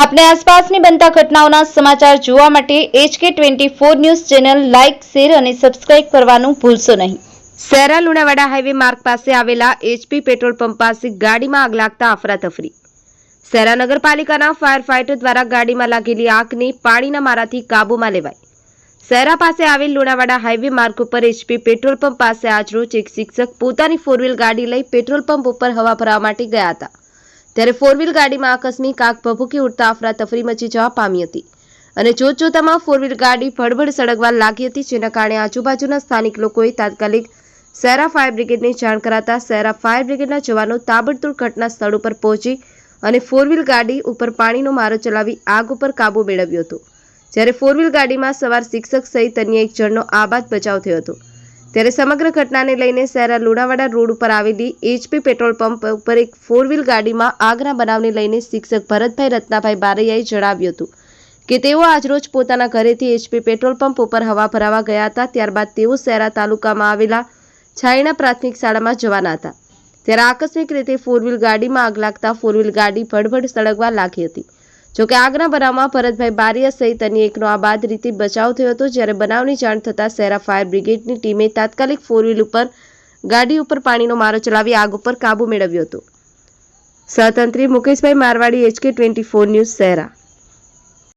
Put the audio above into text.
अपने आसपासની બનતા ઘટનાઓના સમાચાર જોવા માટે HK24 news channel like, share અને સબસ્ક્રાઇબ કરવાનું ભૂલશો નહીં। શહેરા લુણાવાડા હાઈવે માર્ગ પાસે આવેલા HP પેટ્રોલ પંપ પાસે ગાડીમાં આગ લાગતા અફરાતફરી। શહેરા નગરપાલિકાના ફાયર ફાઇટર દ્વારા ગાડીમાં લાગેલી આગને પાણીના મારાથી કાબૂમાં લેવાઈ। શહેરા પાસે આવેલ લુણાવાડા હાઈવે માર્ગ ઉપર HP પેટ્રોલ પંપ પાસે આજરોજ એક શિક્ષક પોતાની ફોર વ્હીલ ગાડી લઈ પેટ્રોલ પંપ ઉપર હવા ભરવા માટે ગયા હતા। ત્યારે ફોર વ્હીલ ગાડીમાં આકસ્મિક આગ ભભૂકી ઉઠતા અફરાતફરી મચી જવા પામી હતી અને જોતજોતામાં ફોર વ્હીલ ગાડી ભડભડ સળગવા લાગી હતી, જેના કારણે આજુબાજુના સ્થાનિક લોકોએ તાત્કાલિક શહેરા ફાયર બ્રિગેડને જાણ કરાતા શહેરા ફાયર બ્રિગેડના જવાનો તાબડતોડ ઘટના સ્થળ ઉપર પહોંચી અને ફોર વ્હીલ ગાડી ઉપર પાણીનો મારો ચલાવી આગ ઉપર કાબુ મેળવ્યો હતો। જ્યારે ફોર વ્હીલ ગાડીમાં સવાર શિક્ષક સહિત અન્ય એક જણનો આબાદ બચાવ થયો હતો। ત્યારે સમગ્ર ઘટનાને લઈને શહેરા લુણાવાડા રોડ ઉપર આવેલી HP પેટ્રોલ પંપ ઉપર એક ફોર વ્હીલ ગાડીમાં આગના બનાવને લઈને શિક્ષક ભરતભાઈ રત્નાભાઈ બારૈયાએ જણાવ્યું હતું કે તેઓ આજરોજ પોતાના ઘરેથી HP પેટ્રોલ પંપ ઉપર હવા ભરાવા ગયા હતા। ત્યારબાદ તેઓ શહેરા તાલુકામાં આવેલા છાયણા પ્રાથમિક શાળામાં જવાના હતા। ત્યારે આકસ્મિક રીતે ફોર વ્હીલ ગાડીમાં આગ લાગતા ફોર વ્હીલ ગાડી ભડભડ સળગવા લાગી હતી। જોકે આગના બનાવમાં ભરતભાઈ બારૈયા સહિત અન્ય એકનો આબાદ રીતે બચાવ થયો હતો। જ્યારે બનાવની જાણ થતાં શહેરા ફાયર બ્રિગેડની ટીમે તાત્કાલિક ફોર વ્હીલ ઉપર ગાડી ઉપર પાણીનો મારો ચલાવી આગ ઉપર કાબુ મેળવ્યો હતો। સહતંત્રી મુકેશભાઈ મારવાડી, HK24 ન્યૂઝ, શહેરા।